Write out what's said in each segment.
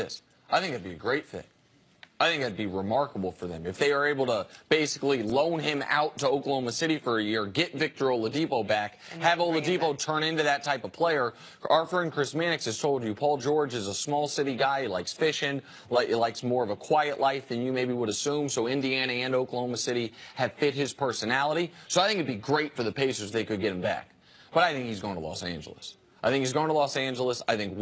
this. I think it'd be a great thing. I think that'd be remarkable for them if they are able to basically loan him out to Oklahoma City for a year, get Victor Oladipo back, have Oladipo turn into that type of player. Our friend Chris Mannix has told you Paul George is a small city guy. He likes fishing. He likes more of a quiet life than you maybe would assume. So Indiana and Oklahoma City have fit his personality. So I think it'd be great for the Pacers if they could get him back. But I think he's going to Los Angeles. I think he's going to Los Angeles. I think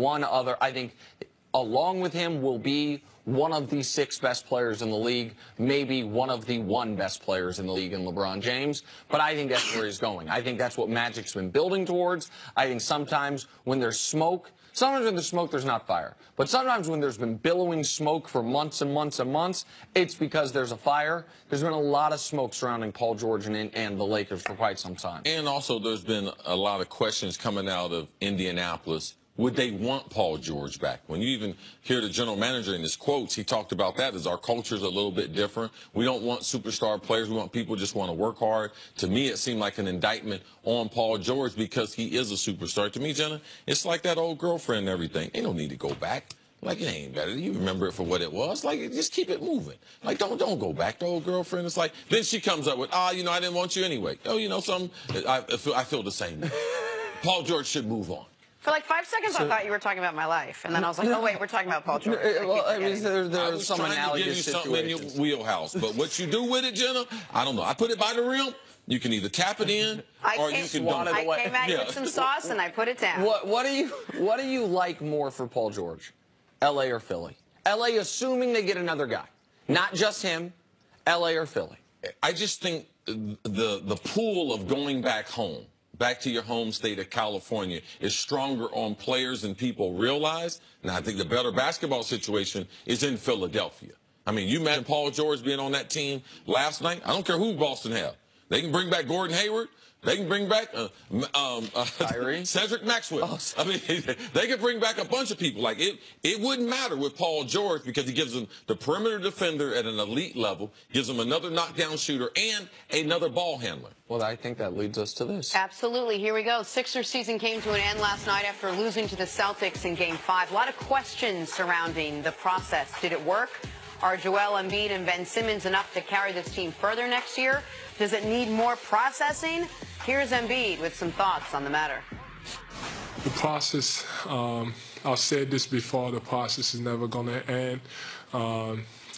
along with him will be one of the 6 best players in the league, maybe one of the 1 best players in the league in LeBron James. But I think that's where he's going. I think that's what Magic's been building towards. I think sometimes when there's smoke, there's not fire. But sometimes when there's been billowing smoke for months and months and months, it's because there's a fire. There's been a lot of smoke surrounding Paul George and the Lakers for quite some time. And also there's been a lot of questions coming out of Indianapolis. Would they want Paul George back? When you even hear the general manager in his quotes, he talked about that as our culture's a little bit different. We don't want superstar players. We want people who just want to work hard. To me, it seemed like an indictment on Paul George because he is a superstar. To me, Jenna, it's like that old girlfriend and everything. Ain't no need to go back. Like, it ain't better. You remember it for what it was. Like, just keep it moving. Like, don't go back to old girlfriend. It's like, then she comes up with, I didn't want you anyway. Oh, something. I feel the same. Paul George should move on. For like 5 seconds, I thought you were talking about my life, and then I was like, "Oh wait, we're talking about Paul George." Well, I mean, there's some to give analogous you something in your wheelhouse, but what you do with it, Jenna, I don't know. I put it by the rim. You can either tap it in, or you can dump it away. I came at you with some sauce, and I put it down. What do you like more for Paul George, L.A. or Philly? L.A. assuming they get another guy, not just him, L.A. or Philly. I just think the pool of going back home, back to your home state of California, is stronger on players than people realize. Now, I think the better basketball situation is in Philadelphia. I mean, you imagine Paul George being on that team last night. I don't care who Boston have. They can bring back Gordon Hayward. They can bring back Cedric Maxwell. Oh, I mean, they can bring back a bunch of people. Like, it wouldn't matter with Paul George because he gives them the perimeter defender at an elite level, gives them another knockdown shooter, and another ball handler. Well, I think that leads us to this. Absolutely. Here we go. Sixers season came to an end last night after losing to the Celtics in Game 5. A lot of questions surrounding the process. Did it work? Are Joel Embiid and Ben Simmons enough to carry this team further next year? Does it need more processing? Here's Embiid with some thoughts on the matter. The process, I've said this before, the process is never going to end.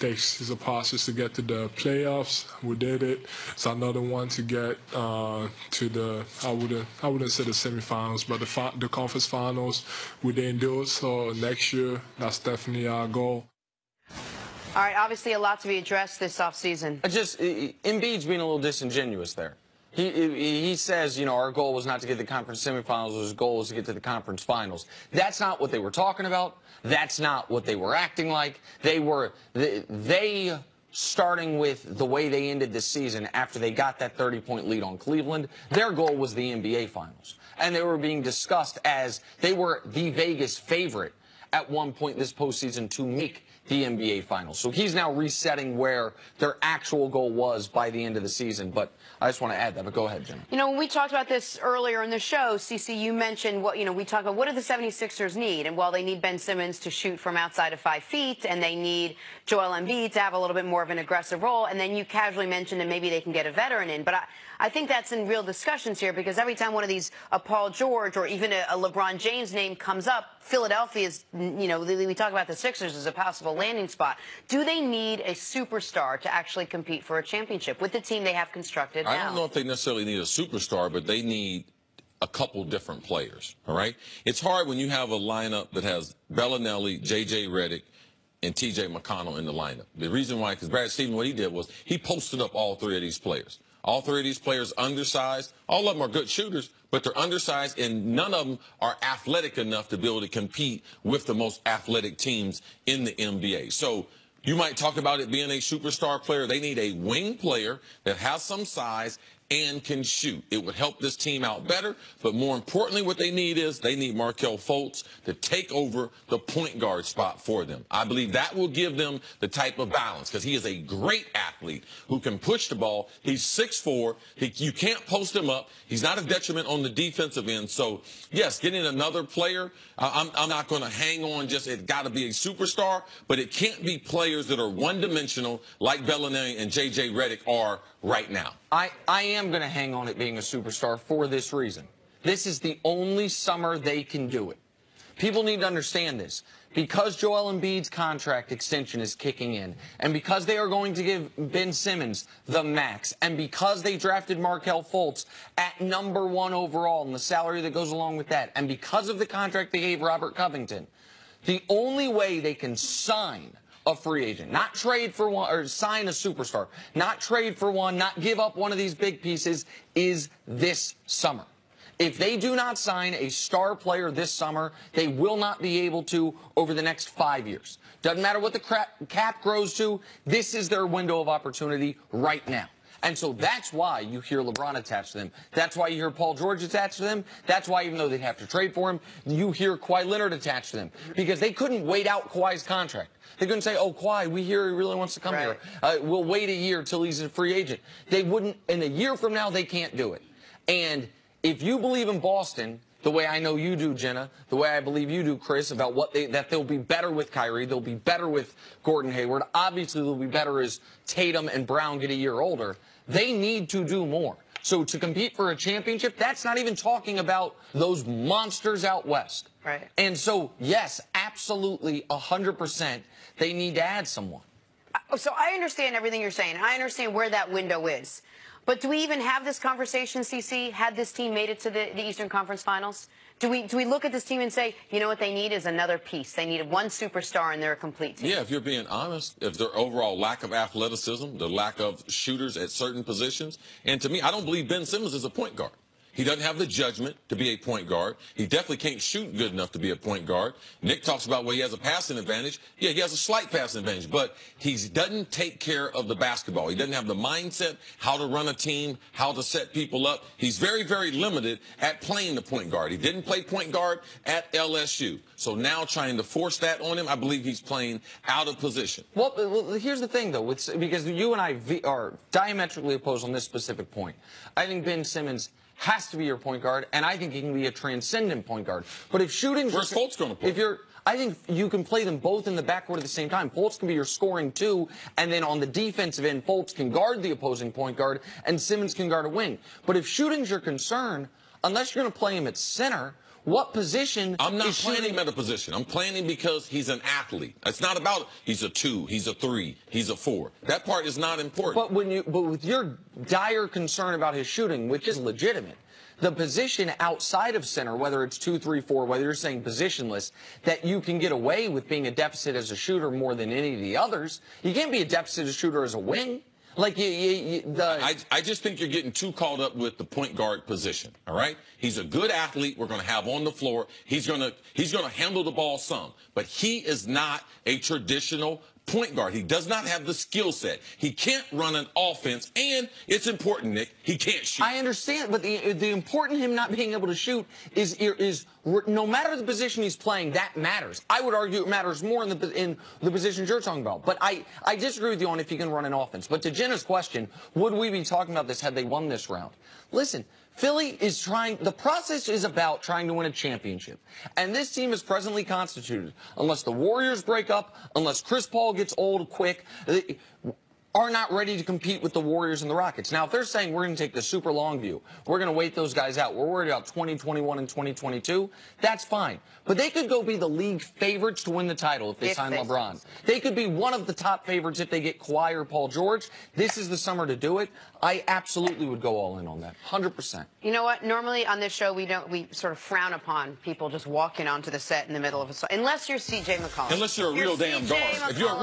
It's a process to get to the playoffs. We did it. It's another one to get to the, I wouldn't say the semifinals, but the conference finals. We didn't do it, so next year, that's definitely our goal. All right, obviously a lot to be addressed this offseason. Embiid's being a little disingenuous there. He says, our goal was not to get to the conference semifinals. His goal was to get to the conference finals. That's not what they were talking about. That's not what they were acting like. They starting with the way they ended this season after they got that 30-point lead on Cleveland, their goal was the NBA Finals. And they were being discussed as they were the Vegas favorite at one point this postseason to make the NBA Finals. So he's now resetting where their actual goal was by the end of the season. But I just want to add that. But go ahead, Jim. When we talked about this earlier in the show, CC, you mentioned we talked about what do the 76ers need? And while they need Ben Simmons to shoot from outside of 5 feet, and they need Joel Embiid to have a little bit more of an aggressive role, and then you casually mentioned that maybe they can get a veteran in. But I think that's in real discussions here, because every time one of these, a Paul George or even a LeBron James name comes up, Philadelphia is, we talk about the Sixers as a possible landing spot. Do they need a superstar to actually compete for a championship with the team they have constructed now? I don't know if they necessarily need a superstar, but they need a couple different players, all right? It's hard when you have a lineup that has Bellinelli, J.J. Redick, and T.J. McConnell in the lineup. The reason why, because Brad Stevens, what he did was he posted up all 3 of these players. All 3 of these players undersized. All of them are good shooters, but they're undersized, and none of them are athletic enough to be able to compete with the most athletic teams in the NBA. So you might talk about it being a superstar player. They need a wing player that has some size, and can shoot. It would help this team out better, but more importantly, what they need is they need Markelle Fultz to take over the point guard spot for them. I believe that will give them the type of balance because he is a great athlete who can push the ball. He's 6'4". You can't post him up. He's not a detriment on the defensive end. So, yes, getting another player, I'm not going to hang on just it's got to be a superstar, but it can't be players that are one-dimensional like Bellinelli and J.J. Redick are right now. I am going to hang on it being a superstar for this reason. This is the only summer they can do it. People need to understand this. Because Joel Embiid's contract extension is kicking in, and because they are going to give Ben Simmons the max, and because they drafted Markelle Fultz at #1 overall and the salary that goes along with that, and because of the contract they gave Robert Covington, the only way they can sign a free agent, not trade for one, or sign a superstar, not trade for one, not give up one of these big pieces, is this summer. If they do not sign a star player this summer, they will not be able to over the next 5 years. Doesn't matter what the cap grows to, this is their window of opportunity right now. And so that's why you hear LeBron attached to them. That's why you hear Paul George attached to them. That's why, even though they'd have to trade for him, you hear Kawhi Leonard attached to them. Because they couldn't wait out Kawhi's contract. They couldn't say, oh, Kawhi, we hear he really wants to come here. We'll wait a year till he's a free agent. They wouldn't. In a year from now, they can't do it. And if you believe in Boston, the way I know you do, Jenna, the way I believe you do, Chris, about that they'll be better with Kyrie, they'll be better with Gordon Hayward, obviously they'll be better as Tatum and Brown get a year older, they need to do more. So to compete for a championship, that's not even talking about those monsters out west. Right. And so, yes, absolutely, 100%, they need to add someone. So I understand everything you're saying. I understand where that window is. But do we even have this conversation, CC, had this team made it to the Eastern Conference Finals? Do we look at this team and say, you know what they need is another piece? They need one superstar and they're a complete team. Yeah, if you're being honest, if their overall lack of athleticism, the lack of shooters at certain positions, and to me, I don't believe Ben Simmons is a point guard. He doesn't have the judgment to be a point guard. He definitely can't shoot good enough to be a point guard. Nick talks about where he has a passing advantage. Yeah, he has a slight passing advantage, but he doesn't take care of the basketball. He doesn't have the mindset, how to run a team, how to set people up. He's very, very limited at playing the point guard. He didn't play point guard at LSU. So now trying to force that on him, I believe he's playing out of position. Well, here's the thing, though, because you and I are diametrically opposed on this specific point. I think Ben Simmons has to be your point guard, and I think he can be a transcendent point guard. But if shooting's... Where's Fultz going to play? I think you can play them both in the backcourt at the same time. Fultz can be your scoring two, and then on the defensive end, Fultz can guard the opposing point guard, and Simmons can guard a wing. But if shooting's your concern, unless you're going to play him at center, what position? I'm not playing him at a position. I'm playing him because he's an athlete. It's not about he's a 2, he's a 3, he's a 4. That part is not important. But with your dire concern about his shooting, which is legitimate, the position outside of center, whether it's 2, 3, 4, whether you're saying positionless, that you can get away with being a deficit as a shooter more than any of the others. You can't be a deficit as a shooter as a wing. Like I just think you're getting too caught up with the point guard position. All right, he's a good athlete. We're going to have on the floor. He's going to handle the ball some, but he is not a traditional point guard. He does not have the skill set. He can't run an offense, and it's important, Nick, he can't shoot. I understand, but the important him not being able to shoot is no matter the position he's playing, that matters. I would argue it matters more in the positions you're talking about. But I disagree with you on if he can run an offense. But to Jenna's question, would we be talking about this had they won this round? Listen, Philly is trying, the process is about trying to win a championship. And this team is presently constituted, unless the Warriors break up, unless Chris Paul gets old quick, are not ready to compete with the Warriors and the Rockets. Now, if they're saying we're going to take the super long view, we're going to wait those guys out, we're worried about 2021 and 2022, that's fine. But they could go be the league favorites to win the title if they sign LeBron. They could be one of the top favorites if they get Kawhi or Paul George. This is the summer to do it. I absolutely would go all in on that, 100%. You know what? Normally on this show, we sort of frown upon people just walking onto the set in the middle of a song, unless you're C.J. McCollum. Unless you're a real damn guard. If you're a real